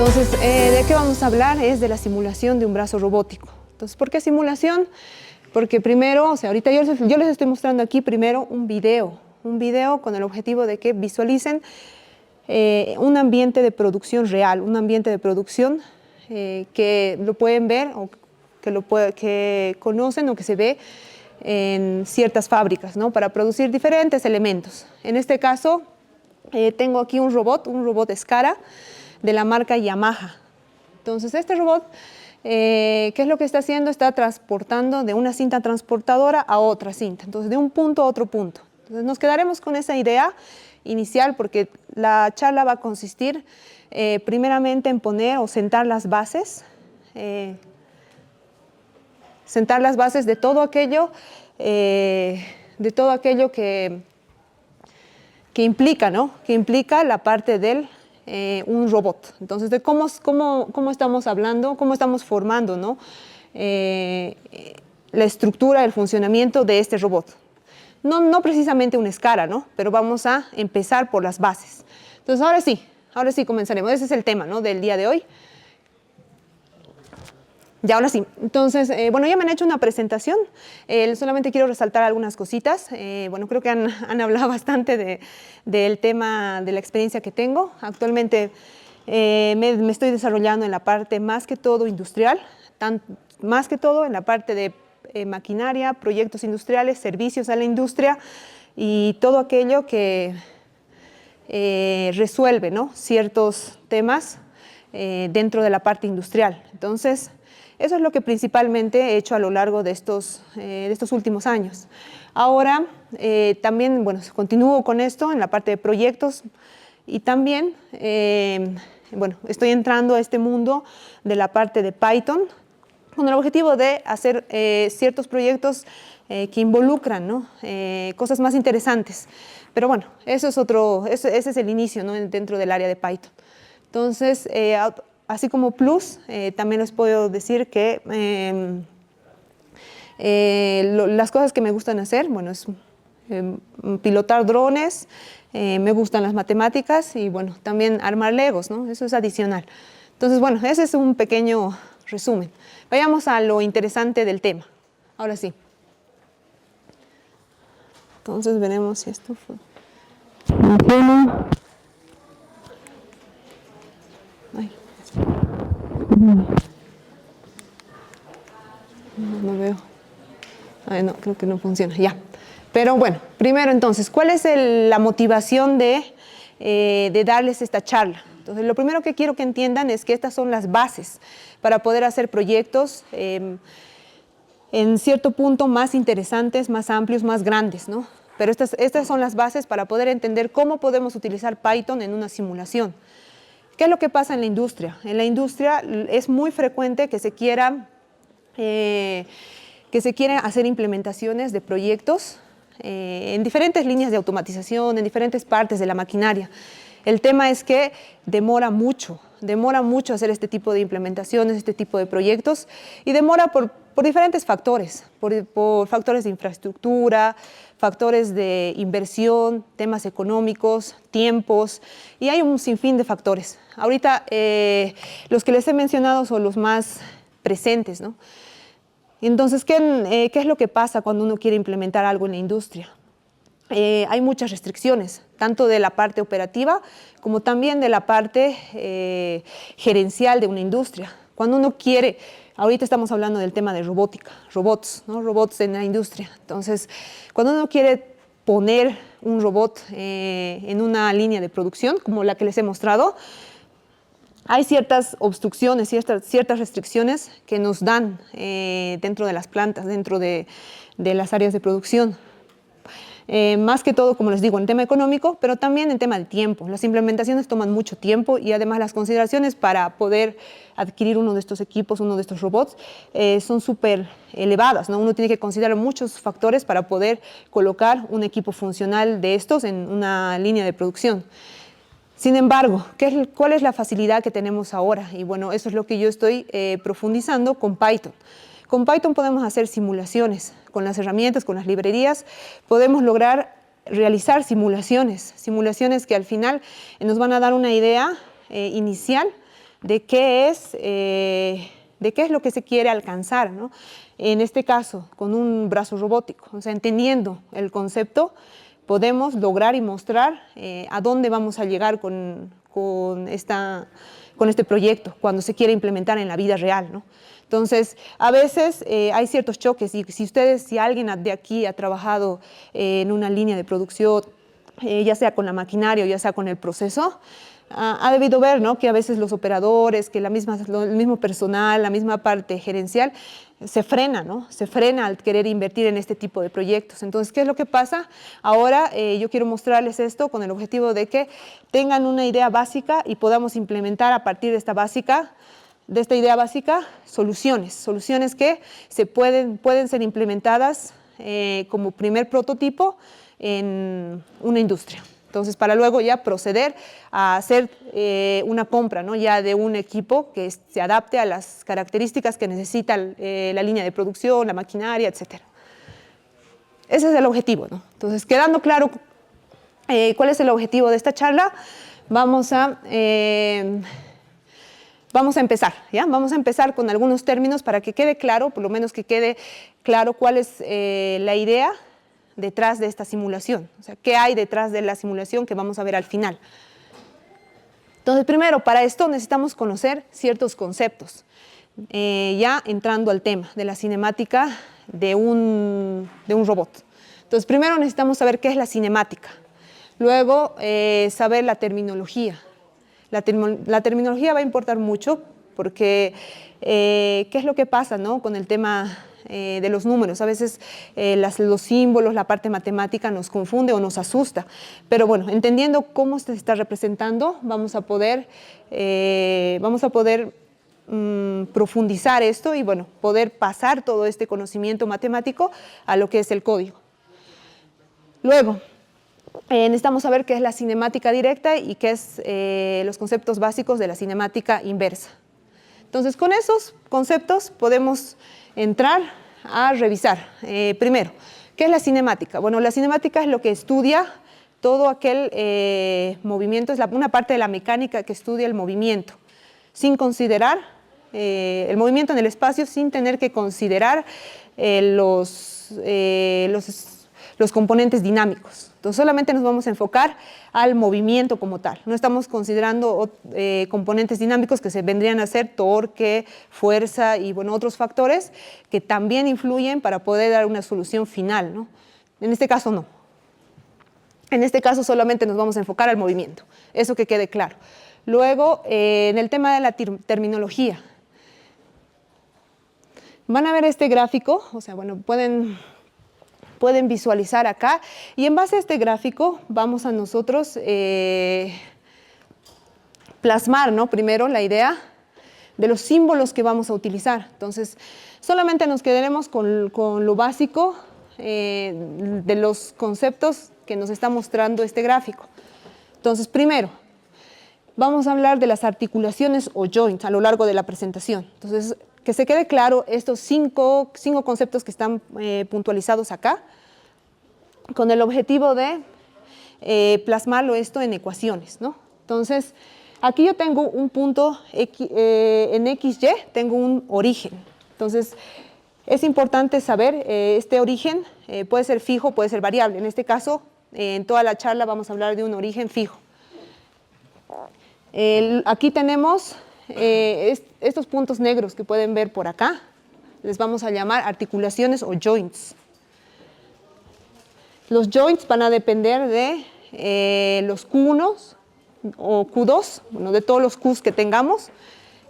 Entonces, ¿de qué vamos a hablar? Es de la simulación de un brazo robótico. Entonces, ¿por qué simulación? Porque primero, o sea, ahorita yo les estoy mostrando aquí primero un video con el objetivo de que visualicen un ambiente de producción real, un ambiente de producción que lo pueden ver o que conocen o que se ve en ciertas fábricas, ¿no? Para producir diferentes elementos. En este caso, tengo aquí un robot Escara de la marca Yamaha. Entonces, este robot, ¿qué es lo que está haciendo? Está transportando de una cinta transportadora a otra cinta, entonces de un punto a otro punto. Entonces, nos quedaremos con esa idea inicial porque la charla va a consistir primeramente en poner o sentar las bases de todo aquello que implica, ¿no? Que implica la parte del un robot. Entonces, de cómo estamos hablando, cómo estamos formando, ¿no? La estructura, el funcionamiento de este robot. No precisamente una escala, ¿no? Pero vamos a empezar por las bases. Entonces, ahora sí comenzaremos. Ese es el tema, ¿no? Del día de hoy. Ya, ahora sí. Entonces, bueno, ya me han hecho una presentación. Solamente quiero resaltar algunas cositas. Bueno, creo que han hablado bastante del tema, de la experiencia que tengo. Actualmente me estoy desarrollando en la parte más que todo industrial, más que todo en la parte de maquinaria, proyectos industriales, servicios a la industria y todo aquello que resuelve, ¿no? Ciertos temas dentro de la parte industrial. Entonces, eso es lo que principalmente he hecho a lo largo de estos últimos años. Ahora también, bueno, continúo con esto en la parte de proyectos y también, bueno, estoy entrando a este mundo de la parte de Python con el objetivo de hacer ciertos proyectos que involucran, ¿no? Cosas más interesantes. Pero bueno, ese es el inicio, ¿no? Dentro del área de Python. Entonces, así como plus, también les puedo decir que las cosas que me gustan hacer, bueno, es pilotar drones, me gustan las matemáticas y bueno, también armar legos, ¿no? Eso es adicional. Entonces, bueno, ese es un pequeño resumen. Vayamos a lo interesante del tema. Ahora sí. Entonces veremos si esto funciona. No veo. Ay, no, creo que no funciona. Ya. Pero bueno, primero entonces, ¿cuál es la motivación de darles esta charla? Entonces, lo primero que quiero que entiendan es que estas son las bases para poder hacer proyectos en cierto punto más interesantes, más amplios, más grandes, ¿no? Pero estas son las bases para poder entender cómo podemos utilizar Python en una simulación. ¿Qué es lo que pasa en la industria? En la industria es muy frecuente que se quiera hacer implementaciones de proyectos en diferentes líneas de automatización, en diferentes partes de la maquinaria. El tema es que demora mucho hacer este tipo de implementaciones, este tipo de proyectos, y demora por diferentes factores, por factores de infraestructura, factores de inversión, temas económicos, tiempos, y hay un sinfín de factores. Ahorita los que les he mencionado son los más presentes, ¿no? Entonces, ¿qué es lo que pasa cuando uno quiere implementar algo en la industria? Hay muchas restricciones, tanto de la parte operativa como también de la parte gerencial de una industria. Cuando uno quiere, ahorita estamos hablando del tema de robótica, robots, ¿no? Robots en la industria. Entonces, cuando uno quiere poner un robot en una línea de producción, como la que les he mostrado, hay ciertas obstrucciones, ciertas restricciones que nos dan dentro de las plantas, dentro de las áreas de producción. Más que todo, como les digo, en tema económico, pero también en tema de tiempo. Las implementaciones toman mucho tiempo y además las consideraciones para poder adquirir uno de estos equipos, uno de estos robots, son súper elevadas, ¿no? Uno tiene que considerar muchos factores para poder colocar un equipo funcional de estos en una línea de producción. Sin embargo, ¿cuál es la facilidad que tenemos ahora? Y bueno, eso es lo que yo estoy profundizando con Python. Con Python podemos hacer simulaciones, con las herramientas, con las librerías, podemos lograr realizar simulaciones que al final nos van a dar una idea inicial de qué es lo que se quiere alcanzar, ¿no? En este caso, con un brazo robótico, o sea, entendiendo el concepto, podemos lograr y mostrar a dónde vamos a llegar con este proyecto, cuando se quiere implementar en la vida real, ¿no? Entonces, a veces hay ciertos choques y si alguien de aquí ha trabajado en una línea de producción, ya sea con la maquinaria o ya sea con el proceso, ha debido ver, ¿no?, que a veces los operadores, que el mismo personal, la misma parte gerencial, se frena, ¿no? Se frena al querer invertir en este tipo de proyectos. Entonces, ¿qué es lo que pasa? Ahora yo quiero mostrarles esto con el objetivo de que tengan una idea básica y podamos implementar a partir de esta idea básica, soluciones que pueden ser implementadas como primer prototipo en una industria. Entonces, para luego ya proceder a hacer una compra, ¿no?, ya de un equipo que se adapte a las características que necesita la línea de producción, la maquinaria, etc. Ese es el objetivo, ¿no? Entonces, quedando claro cuál es el objetivo de esta charla, vamos a empezar, ¿ya? Vamos a empezar con algunos términos para que quede claro, por lo menos que quede claro cuál es la idea detrás de esta simulación, o sea, qué hay detrás de la simulación que vamos a ver al final. Entonces, primero, para esto necesitamos conocer ciertos conceptos, ya entrando al tema de la cinemática de un robot. Entonces, primero necesitamos saber qué es la cinemática, luego saber la terminología. La terminología va a importar mucho porque ¿qué es lo que pasa, ¿no?, con el tema de los números? A veces los símbolos, la parte matemática nos confunde o nos asusta, pero bueno, entendiendo cómo se está representando, vamos a poder profundizar esto y bueno, poder pasar todo este conocimiento matemático a lo que es el código. Luego, necesitamos saber qué es la cinemática directa y qué es los conceptos básicos de la cinemática inversa. Entonces, con esos conceptos podemos entrar a revisar. Primero, ¿qué es la cinemática? Bueno, la cinemática es lo que estudia todo aquel movimiento, es una parte de la mecánica que estudia el movimiento, sin considerar el movimiento en el espacio, sin tener que considerar los componentes dinámicos. Entonces, solamente nos vamos a enfocar al movimiento como tal. No estamos considerando componentes dinámicos que se vendrían a ser torque, fuerza y bueno, otros factores que también influyen para poder dar una solución final, ¿no? En este caso no. En este caso solamente nos vamos a enfocar al movimiento. Eso que quede claro. Luego, en el tema de la terminología. Van a ver este gráfico, o sea, bueno, pueden visualizar acá y en base a este gráfico vamos a nosotros plasmar, ¿no?, primero la idea de los símbolos que vamos a utilizar. Entonces, solamente nos quedaremos con lo básico de los conceptos que nos está mostrando este gráfico. Entonces, primero, vamos a hablar de las articulaciones o joints a lo largo de la presentación. Entonces, que se quede claro estos cinco conceptos que están puntualizados acá, con el objetivo de plasmarlo esto en ecuaciones, ¿no? Entonces, aquí yo tengo un punto en XY, tengo un origen. Entonces, es importante saber, este origen puede ser fijo, puede ser variable. En este caso, en toda la charla vamos a hablar de un origen fijo. Aquí tenemos estos puntos negros que pueden ver por acá, les vamos a llamar articulaciones o joints. Los joints van a depender de los Q1 o Q2, bueno, de todos los Qs que tengamos,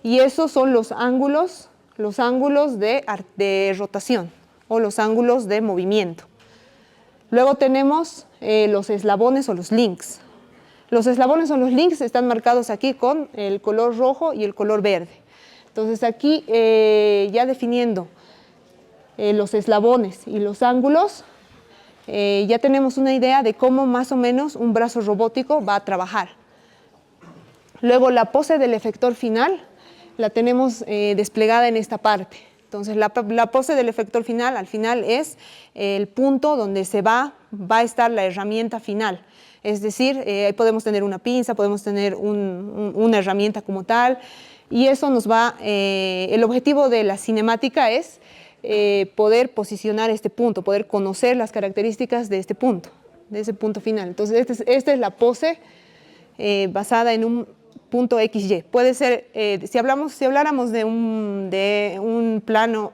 y esos son los ángulos de rotación o los ángulos de movimiento. Luego tenemos los eslabones o los links. Los eslabones o los links están marcados aquí con el color rojo y el color verde. Entonces aquí ya definiendo los eslabones y los ángulos, ya tenemos una idea de cómo más o menos un brazo robótico va a trabajar. Luego la pose del efector final la tenemos desplegada en esta parte. Entonces la pose del efector final al final es el punto donde va a estar la herramienta final. Es decir, ahí podemos tener una pinza, podemos tener una herramienta como tal, y eso nos va, el objetivo de la cinemática es poder posicionar este punto, poder conocer las características de este punto, de ese punto final. Entonces, esta es la pose basada en un punto XY. Puede ser, si habláramos de un plano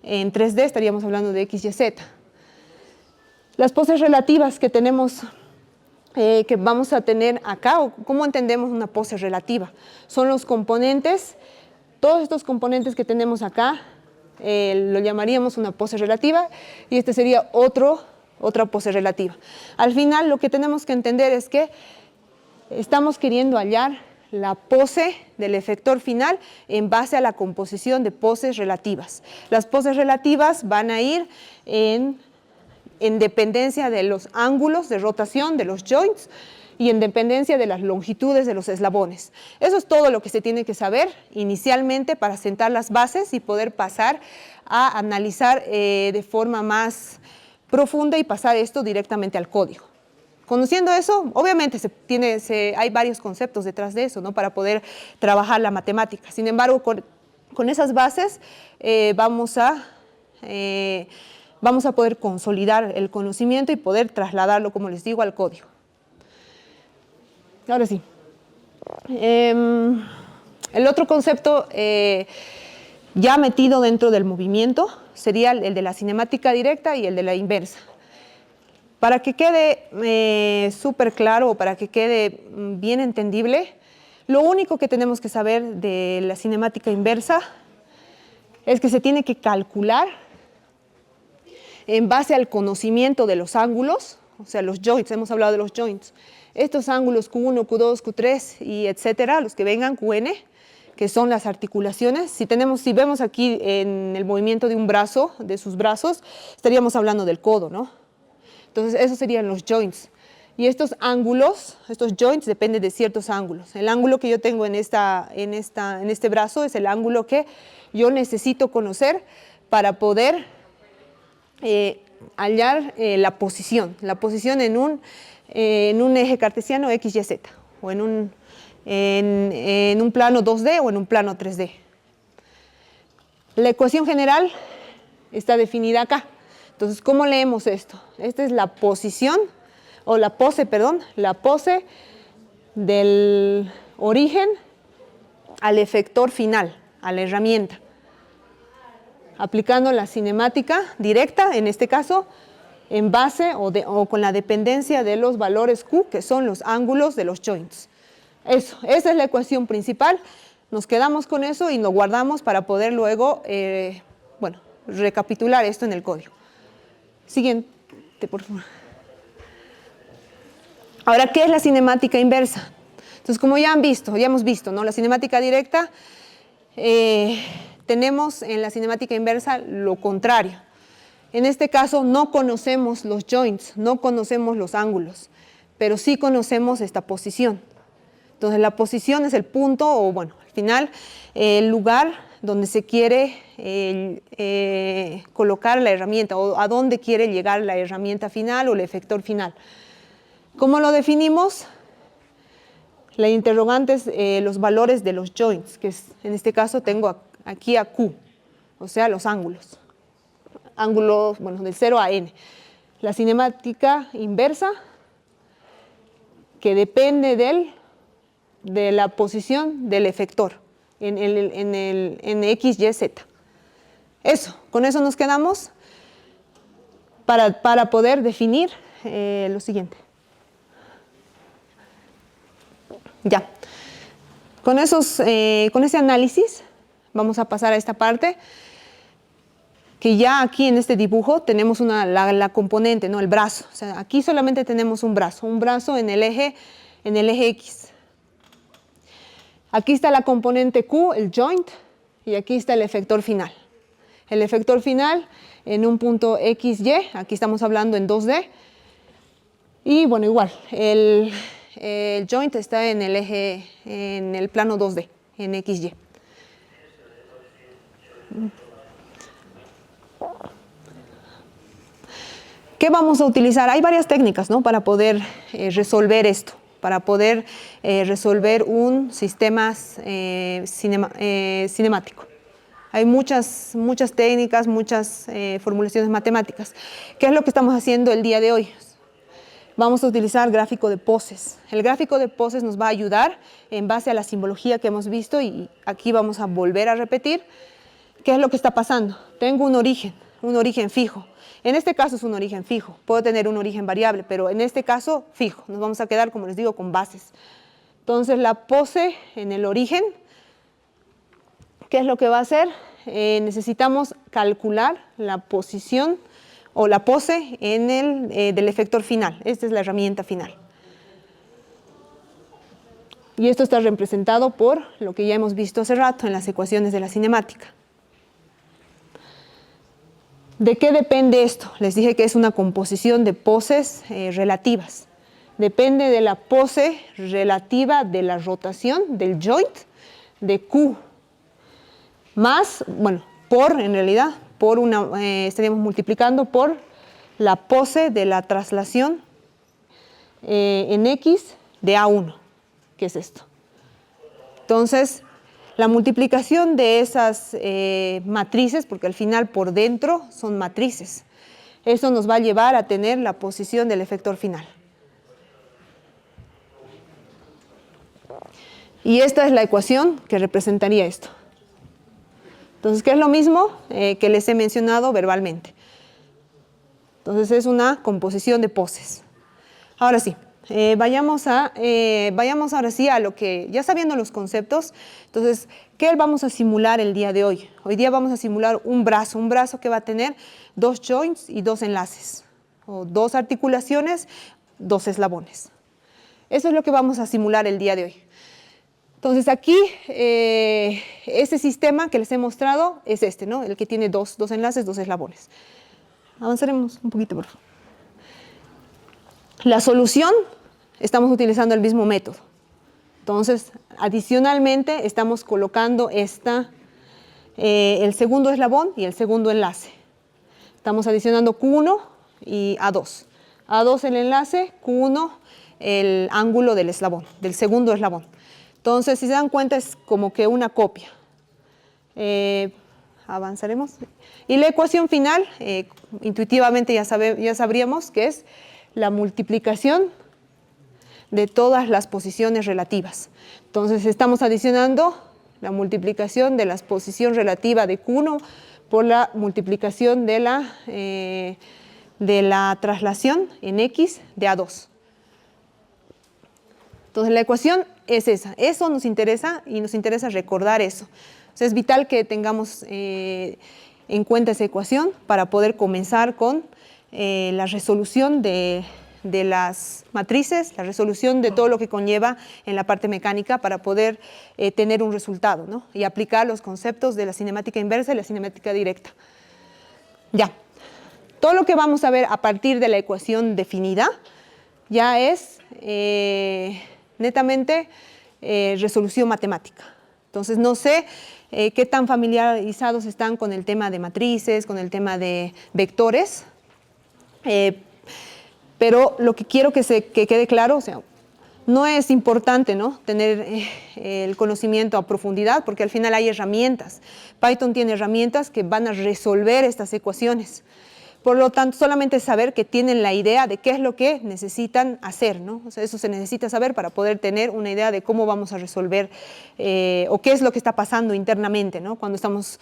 en 3D, estaríamos hablando de XYZ. Las poses relativas que tenemos, que vamos a tener acá, o cómo entendemos una pose relativa, son los componentes, todos estos componentes que tenemos acá, lo llamaríamos una pose relativa, y este sería otra pose relativa. Al final, lo que tenemos que entender es que estamos queriendo hallar la pose del efector final en base a la composición de poses relativas. Las poses relativas van a ir en dependencia de los ángulos de rotación de los joints y en dependencia de las longitudes de los eslabones. Eso es todo lo que se tiene que saber inicialmente para sentar las bases y poder pasar a analizar de forma más profunda y pasar esto directamente al código. Conociendo eso, obviamente hay varios conceptos detrás de eso, ¿no? Para poder trabajar la matemática. Sin embargo, con esas bases vamos a poder consolidar el conocimiento y poder trasladarlo, como les digo, al código. Ahora sí. El otro concepto ya metido dentro del movimiento sería el de la cinemática directa y el de la inversa. Para que quede súper claro o para que quede bien entendible, lo único que tenemos que saber de la cinemática inversa es que se tiene que calcular en base al conocimiento de los ángulos, o sea, los joints, hemos hablado de los joints. Estos ángulos Q1, Q2, Q3 y etcétera, los que vengan, QN, que son las articulaciones. Si vemos aquí en el movimiento de un brazo, de sus brazos, estaríamos hablando del codo, ¿no? Entonces, esos serían los joints. Y estos ángulos, estos joints, dependen de ciertos ángulos. El ángulo que yo tengo en este brazo es el ángulo que yo necesito conocer para poder hallar la posición en un eje cartesiano X, Y, Z, o en un plano 2D o en un plano 3D. La ecuación general está definida acá. Entonces, ¿cómo leemos esto? Esta es la posición, o la pose del origen al efector final, a la herramienta. Aplicando la cinemática directa, en este caso, en base o con la dependencia de los valores Q, que son los ángulos de los joints. Esa es la ecuación principal. Nos quedamos con eso y lo guardamos para poder luego, recapitular esto en el código. Siguiente, por favor. Ahora, ¿qué es la cinemática inversa? Entonces, como ya hemos visto, ¿no? La cinemática directa, tenemos en la cinemática inversa lo contrario. En este caso, no conocemos los joints, no conocemos los ángulos, pero sí conocemos esta posición. Entonces, la posición es el punto, o al final, el lugar donde se quiere colocar la herramienta o a dónde quiere llegar la herramienta final o el efector final. ¿Cómo lo definimos? La interrogante es los valores de los joints, que en este caso tengo aquí a Q, o sea, los ángulos. Ángulos, del 0 a N. La cinemática inversa, que depende de la posición del efector en X, Y, Z. Con eso nos quedamos para poder definir lo siguiente. Ya. Con ese análisis vamos a pasar a esta parte que ya aquí en este dibujo tenemos la componente, ¿no? El brazo. O sea, aquí solamente tenemos un brazo en el eje X. Aquí está la componente Q, el joint, y aquí está el efector final. El efector final en un punto XY, aquí estamos hablando en 2D, y igual, el joint está en el eje, en el plano 2D, en XY. ¿Qué vamos a utilizar? Hay varias técnicas, ¿no? Para poder resolver esto, para poder resolver un sistema cinemático. Hay muchas técnicas, muchas formulaciones matemáticas. ¿Qué es lo que estamos haciendo el día de hoy? Vamos a utilizar gráfico de poses. El gráfico de poses nos va a ayudar en base a la simbología que hemos visto y aquí vamos a volver a repetir. ¿Qué es lo que está pasando? Tengo un origen fijo. En este caso es un origen fijo. Puedo tener un origen variable, pero en este caso fijo. Nos vamos a quedar, como les digo, con bases. Entonces la pose en el origen, ¿qué es lo que va a hacer? Necesitamos calcular la posición o la pose en del efector final. Esta es la herramienta final. Y esto está representado por lo que ya hemos visto hace rato en las ecuaciones de la cinemática. ¿De qué depende esto? Les dije que es una composición de poses relativas. Depende de la pose relativa de la rotación del joint de Q. Más, bueno, en realidad, estaríamos multiplicando por la pose de la traslación en X de A1, que es esto. Entonces, la multiplicación de esas matrices, porque al final por dentro son matrices, eso nos va a llevar a tener la posición del efector final. Y esta es la ecuación que representaría esto. Entonces, ¿qué es lo mismo que les he mencionado verbalmente? Entonces, es una composición de poses. Ahora sí, vayamos ahora sí a lo que, ya sabiendo los conceptos, entonces, ¿qué vamos a simular el día de hoy? Hoy día vamos a simular un brazo que va a tener 2 joints y 2 enlaces, o 2 articulaciones, 2 eslabones. Eso es lo que vamos a simular el día de hoy. Entonces aquí, ese sistema que les he mostrado es este, ¿no? El que tiene dos enlaces, 2 eslabones. Avanzaremos un poquito, por favor. La solución, estamos utilizando el mismo método. Entonces, adicionalmente, estamos colocando el segundo eslabón y el segundo enlace. Estamos adicionando Q1 y A2. A2 el enlace, Q1 el ángulo del eslabón, del segundo eslabón. Entonces, si se dan cuenta, es como que una copia. Avanzaremos. Y la ecuación final, intuitivamente ya sabríamos que es la multiplicación de todas las posiciones relativas. Entonces, estamos adicionando la multiplicación de la posición relativa de Q1 por la multiplicación de la traslación en X de A2. Entonces, la ecuación es esa. Eso nos interesa y nos interesa recordar eso. O sea, es vital que tengamos en cuenta esa ecuación para poder comenzar con la resolución de las matrices, la resolución de todo lo que conlleva en la parte mecánica para poder tener un resultado, ¿no? Y aplicar los conceptos de la cinemática inversa y la cinemática directa. Ya. Todo lo que vamos a ver a partir de la ecuación definida ya es netamente resolución matemática. Entonces, no sé qué tan familiarizados están con el tema de matrices, con el tema de vectores, pero lo que quiero que quede claro, o sea, no es importante, ¿no?, tener el conocimiento a profundidad, porque al final hay herramientas. Python tiene herramientas que van a resolver estas ecuaciones. Por lo tanto, solamente saber que tienen la idea de qué es lo que necesitan hacer, ¿no? O sea, eso se necesita saber para poder tener una idea de cómo vamos a resolver o qué es lo que está pasando internamente, ¿no?, cuando estamos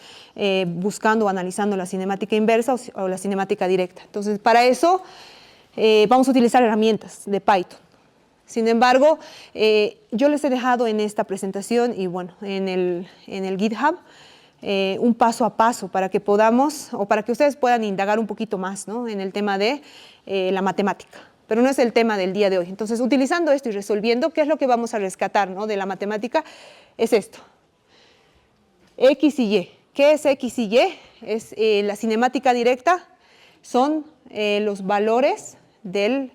buscando o analizando la cinemática inversa o la cinemática directa. Entonces, para eso vamos a utilizar herramientas de Python. Sin embargo, yo les he dejado en esta presentación y bueno, en el GitHub, un paso a paso para que podamos, o para que ustedes puedan indagar un poquito más, ¿no?, en el tema de la matemática. Pero no es el tema del día de hoy. Entonces, utilizando esto y resolviendo, ¿qué es lo que vamos a rescatar, ¿no?, de la matemática? Es esto. X y Y. ¿Qué es X y Y? Es la cinemática directa, son los valores del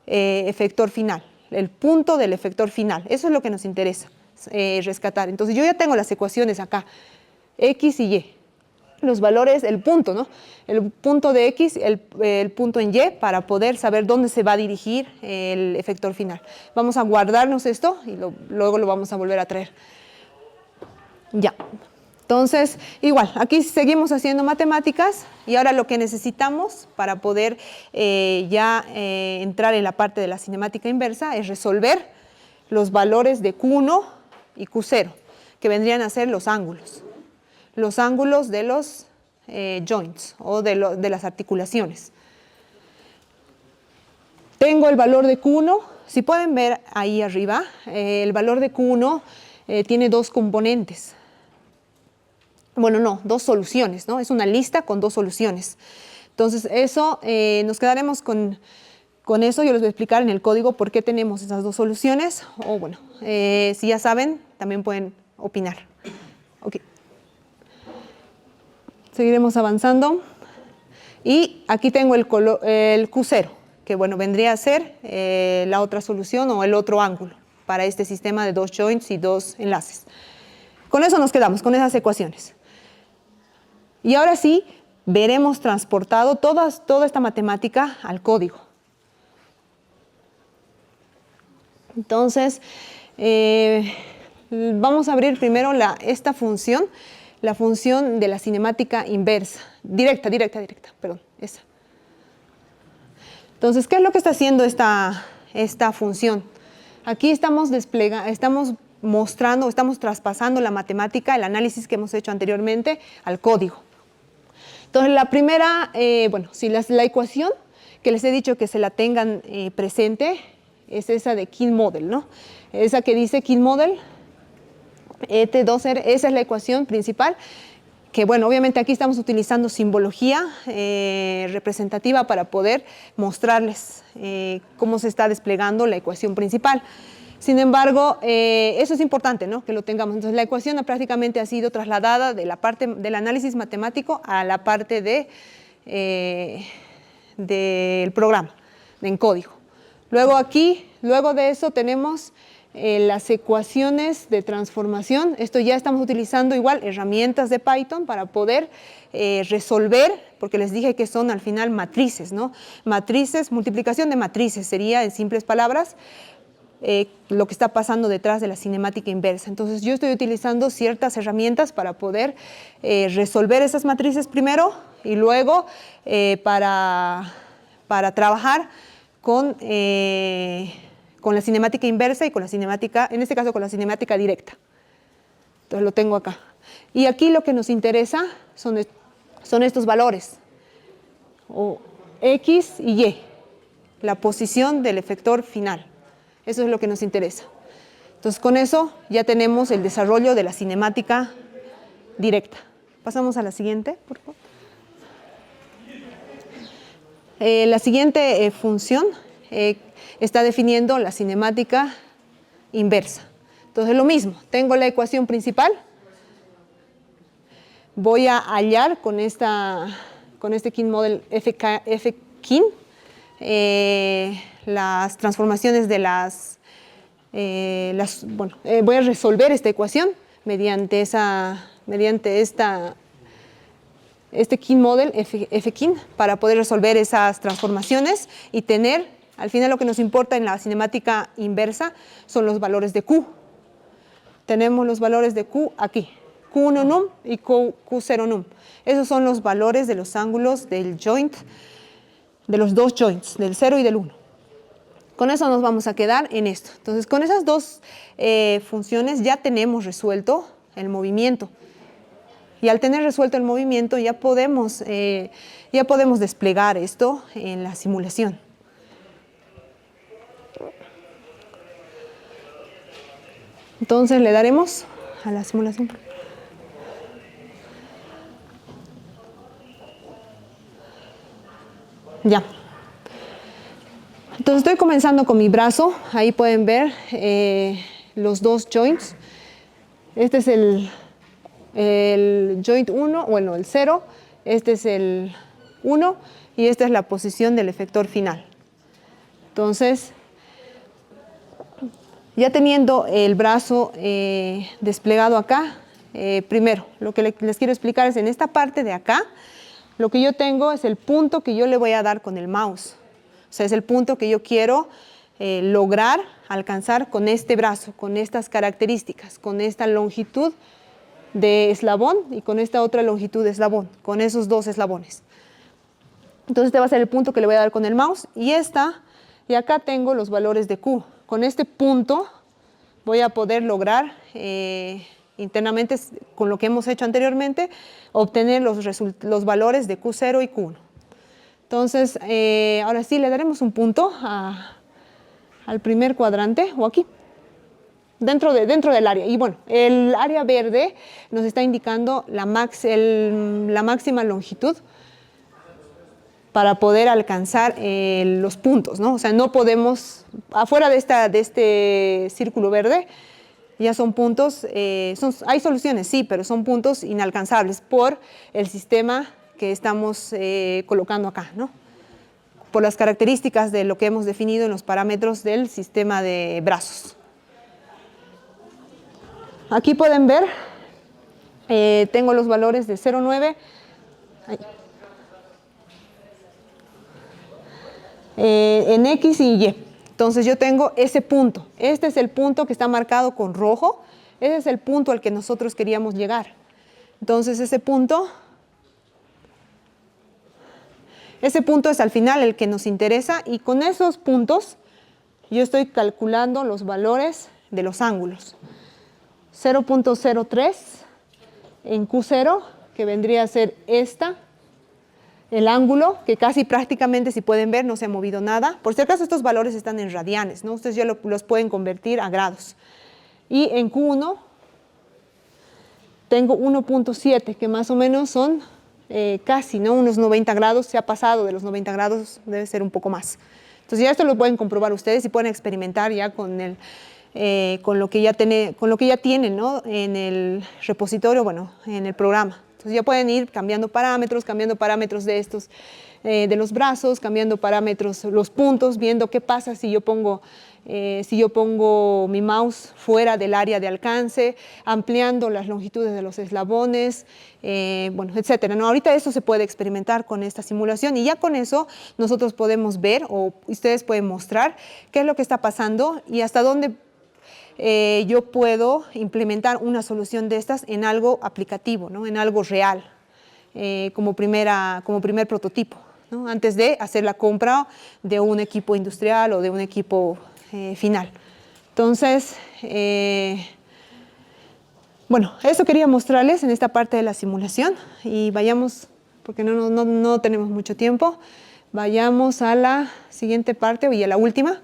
efector final, el punto del efector final. Eso es lo que nos interesa rescatar. Entonces, yo ya tengo las ecuaciones acá. X y Y. los valores, el punto, ¿no? El punto de X, el punto en Y, para poder saber dónde se va a dirigir el efector final. Vamos a guardarnos esto y luego lo vamos a volver a traer. Ya. Entonces, igual, aquí seguimos haciendo matemáticas y ahora lo que necesitamos para poder entrar en la parte de la cinemática inversa es resolver los valores de Q1 y Q0, que vendrían a ser los ángulos de los joints o de las articulaciones. Tengo el valor de Q1, si pueden ver ahí arriba, el valor de Q1 tiene dos componentes. Bueno, no, dos soluciones, ¿no? Es una lista con dos soluciones. Entonces, eso, nos quedaremos con eso. Yo les voy a explicar en el código por qué tenemos esas dos soluciones. O bueno, si ya saben, también pueden opinar. Ok. Seguiremos avanzando. Y aquí tengo el Q0, que bueno, vendría a ser la otra solución o el otro ángulo para este sistema de dos joints y dos enlaces. Con eso nos quedamos, con esas ecuaciones. Y ahora sí, veremos transportado toda esta matemática al código. Entonces, vamos a abrir primero esta función, la función de la cinemática inversa, directa, perdón, esa. Entonces, ¿qué es lo que está haciendo esta función? Aquí estamos mostrando, estamos traspasando la matemática, el análisis que hemos hecho anteriormente al código. Entonces, la primera, si la ecuación que les he dicho que se la tengan presente es esa de King Model, ¿no? Esa que dice King Model, ET2R, esa es la ecuación principal, que bueno, obviamente aquí estamos utilizando simbología representativa para poder mostrarles cómo se está desplegando la ecuación principal. Sin embargo, eso es importante, ¿no? Que lo tengamos. Entonces, la ecuación prácticamente ha sido trasladada de la parte del análisis matemático a la parte del programa, en código. Luego de eso tenemos las ecuaciones de transformación. Esto ya estamos utilizando igual herramientas de Python para poder resolver, porque les dije que son al final matrices, ¿no? Matrices, multiplicación de matrices sería, en simples palabras, lo que está pasando detrás de la cinemática inversa. Entonces, yo estoy utilizando ciertas herramientas para poder resolver esas matrices primero y luego para trabajar con la cinemática inversa y con la cinemática, en este caso con la cinemática directa. Entonces, lo tengo acá. Y aquí lo que nos interesa son estos valores, o X y Y, la posición del efector final. Eso es lo que nos interesa. Entonces, con eso ya tenemos el desarrollo de la cinemática directa. Pasamos a la siguiente, por favor. La siguiente función está definiendo la cinemática inversa. Entonces, lo mismo, tengo la ecuación principal. Voy a hallar con este King Model F-King las transformaciones de voy a resolver esta ecuación mediante este King Model F-King para poder resolver esas transformaciones y tener, al final lo que nos importa en la cinemática inversa son los valores de Q. Tenemos los valores de Q aquí, Q1 num y Q0 num. Esos son los valores de los ángulos del joint, de los dos joints, del 0 y del 1. Con eso nos vamos a quedar en esto. Entonces, con esas dos funciones ya tenemos resuelto el movimiento. Y al tener resuelto el movimiento ya podemos desplegar esto en la simulación. Entonces, le daremos a la simulación. Ya. Entonces estoy comenzando con mi brazo. Ahí pueden ver los dos joints. Este es el joint 1, bueno, el 0. Este es el 1 y esta es la posición del efector final. Entonces, ya teniendo el brazo desplegado acá, primero, lo que les quiero explicar es en esta parte de acá, lo que yo tengo es el punto que yo le voy a dar con el mouse. O sea, es el punto que yo quiero lograr alcanzar con este brazo, con estas características, con esta longitud de eslabón y con esta otra longitud de eslabón, con esos dos eslabones. Entonces este va a ser el punto que le voy a dar con el mouse y acá tengo los valores de Q. Con este punto voy a poder lograr internamente, con lo que hemos hecho anteriormente, obtener los valores de Q0 y Q1. Entonces, ahora sí le daremos un punto al primer cuadrante, o aquí, dentro del área. Y bueno, el área verde nos está indicando la máxima longitud para poder alcanzar los puntos, ¿no? O sea, no podemos, afuera de este círculo verde, ya son puntos, hay soluciones, sí, pero son puntos inalcanzables por el sistema que estamos colocando acá, ¿no? Por las características de lo que hemos definido en los parámetros del sistema de brazos. Aquí pueden ver, tengo los valores de 0,9 en X y Y. Entonces yo tengo ese punto. Este es el punto que está marcado con rojo. Ese es el punto al que nosotros queríamos llegar. Entonces ese punto es al final el que nos interesa y con esos puntos yo estoy calculando los valores de los ángulos. 0.03 en Q0, que vendría a ser el ángulo, que casi prácticamente, si pueden ver, no se ha movido nada. Por si acaso estos valores están en radianes, ¿no? Ustedes ya los pueden convertir a grados. Y en Q1 tengo 1.7, que más o menos son casi, ¿no? Unos 90 grados, se ha pasado de los 90 grados, debe ser un poco más. Entonces ya esto lo pueden comprobar ustedes y pueden experimentar ya con lo que ya tienen, ¿no? En el repositorio, bueno, en el programa. Entonces ya pueden ir cambiando parámetros de estos, de los brazos, cambiando parámetros, los puntos, viendo qué pasa si yo pongo mi mouse fuera del área de alcance, ampliando las longitudes de los eslabones, bueno, etcétera, ¿no? Ahorita eso se puede experimentar con esta simulación y ya con eso nosotros podemos ver o ustedes pueden mostrar qué es lo que está pasando y hasta dónde yo puedo implementar una solución de estas en algo aplicativo, ¿no? En algo real, como primer prototipo, ¿no? Antes de hacer la compra de un equipo industrial o de un equipo final. Entonces, bueno, eso quería mostrarles en esta parte de la simulación y vayamos, porque no tenemos mucho tiempo, vayamos a la siguiente parte y a la última.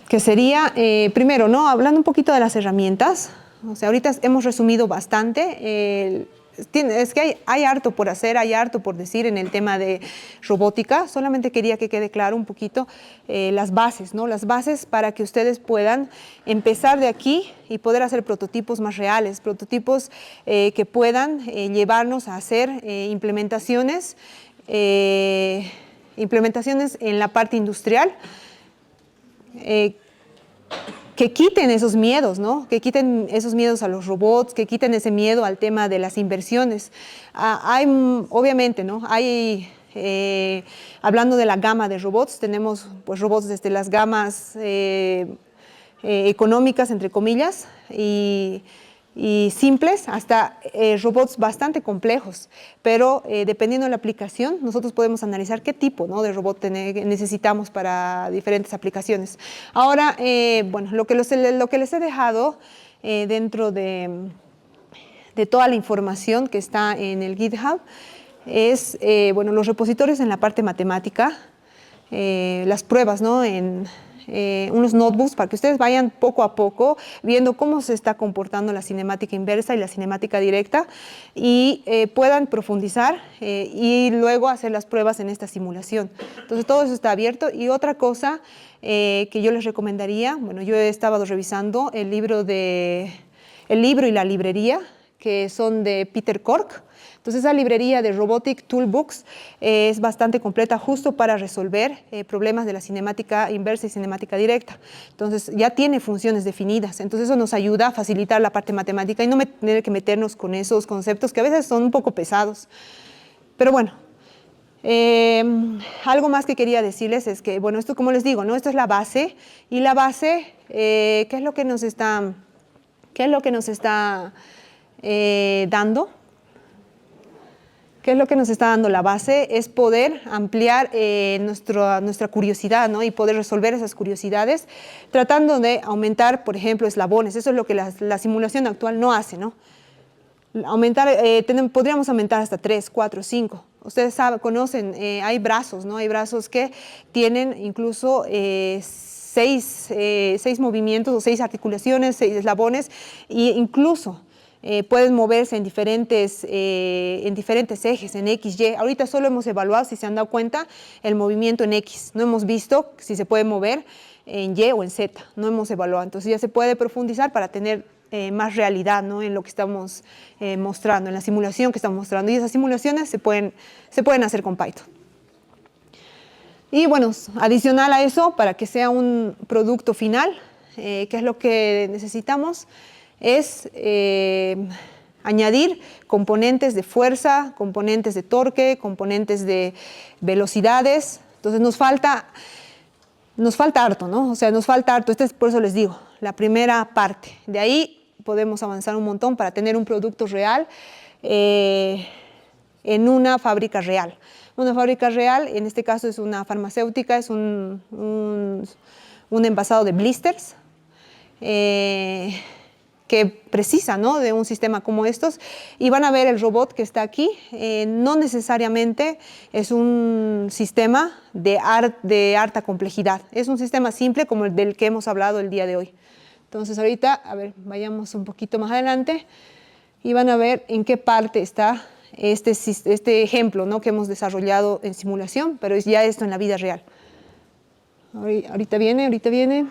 Que sería, primero, ¿no? Hablando un poquito de las herramientas, o sea, ahorita hemos resumido bastante, es que hay harto por hacer, hay harto por decir en el tema de robótica, solamente quería que quede claro un poquito las bases, ¿no? Las bases para que ustedes puedan empezar de aquí y poder hacer prototipos más reales, prototipos que puedan llevarnos a hacer implementaciones en la parte industrial, que quiten esos miedos, ¿no? Que quiten esos miedos a los robots, que quiten ese miedo al tema de las inversiones. Obviamente, ¿no? Hablando de la gama de robots, tenemos pues, robots desde las gamas económicas, entre comillas, y simples hasta robots bastante complejos, pero dependiendo de la aplicación nosotros podemos analizar qué tipo, ¿no? de robot necesitamos para diferentes aplicaciones. Ahora, bueno, lo que les he dejado dentro de toda la información que está en el GitHub es bueno, los repositorios en la parte matemática, las pruebas, ¿no? Unos notebooks para que ustedes vayan poco a poco viendo cómo se está comportando la cinemática inversa y la cinemática directa y puedan profundizar y luego hacer las pruebas en esta simulación. Entonces todo eso está abierto y otra cosa que yo les recomendaría, bueno, yo he estado revisando el libro y la librería, que son de Peter Cork. Entonces esa librería de Robotic Toolbox es bastante completa justo para resolver problemas de la cinemática inversa y cinemática directa. Entonces ya tiene funciones definidas, entonces eso nos ayuda a facilitar la parte matemática y no tener que meternos con esos conceptos que a veces son un poco pesados. Pero bueno, algo más que quería decirles es que, bueno, esto como les digo, ¿no? Esto es la base, y la base, ¿qué es lo que nos está dando? ¿Qué es lo que nos está dando la base? Es poder ampliar nuestra curiosidad, ¿no? Y poder resolver esas curiosidades, tratando de aumentar, por ejemplo, eslabones. Eso es lo que la simulación actual no hace, ¿no? Podríamos aumentar hasta 3, 4, 5. Ustedes conocen, hay brazos, ¿no? Hay brazos que tienen incluso 6 movimientos o 6 articulaciones, 6 eslabones, e incluso pueden moverse en diferentes ejes, en X, Y. Ahorita solo hemos evaluado, si se han dado cuenta, el movimiento en X. No hemos visto si se puede mover en Y o en Z. No hemos evaluado. Entonces ya se puede profundizar para tener más realidad, ¿no? En lo que estamos mostrando, en la simulación que estamos mostrando. Y esas simulaciones se pueden hacer con Python. Y bueno, adicional a eso, para que sea un producto final, ¿qué es lo que necesitamos? Es añadir componentes de fuerza, componentes de torque, componentes de velocidades. Entonces nos falta harto, ¿no? O sea, nos falta harto. Por eso les digo, la primera parte. De ahí podemos avanzar un montón para tener un producto real en una fábrica real. Una fábrica real, en este caso es una farmacéutica, es un envasado de blisters que precisa, ¿no? De un sistema como estos. Y van a ver el robot que está aquí. No necesariamente es un sistema de alta complejidad. Es un sistema simple como el del que hemos hablado el día de hoy. Entonces ahorita, a ver, vayamos un poquito más adelante y van a ver en qué parte está este ejemplo, ¿no? Que hemos desarrollado en simulación, pero es ya esto en la vida real. Ahorita viene.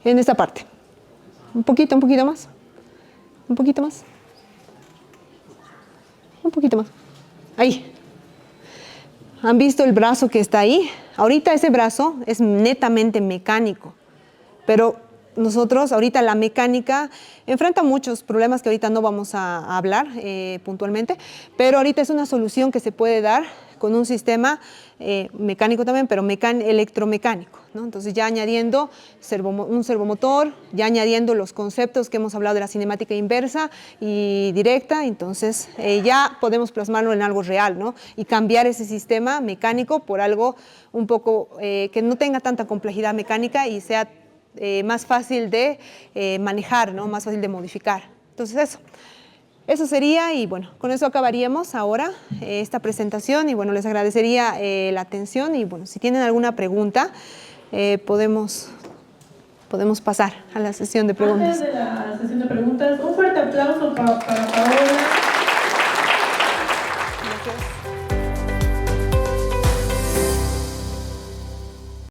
En esta parte. Un poquito más. Un poquito más. Un poquito más. Ahí. ¿Han visto el brazo que está ahí? Ahorita ese brazo es netamente mecánico, pero nosotros ahorita la mecánica enfrenta muchos problemas que ahorita no vamos a hablar puntualmente, pero ahorita es una solución que se puede dar con un sistema mecánico también, pero electromecánico, ¿no? Entonces ya añadiendo un servomotor, ya añadiendo los conceptos que hemos hablado de la cinemática inversa y directa, entonces ya podemos plasmarlo en algo real, ¿no? Y cambiar ese sistema mecánico por algo un poco que no tenga tanta complejidad mecánica y sea más fácil de manejar, ¿no? Más fácil de modificar. Entonces eso sería, y bueno, con eso acabaríamos ahora esta presentación, y bueno, les agradecería la atención, y bueno, si tienen alguna pregunta, podemos pasar a la sesión de preguntas. Antes de la sesión de preguntas, un fuerte aplauso para Paola.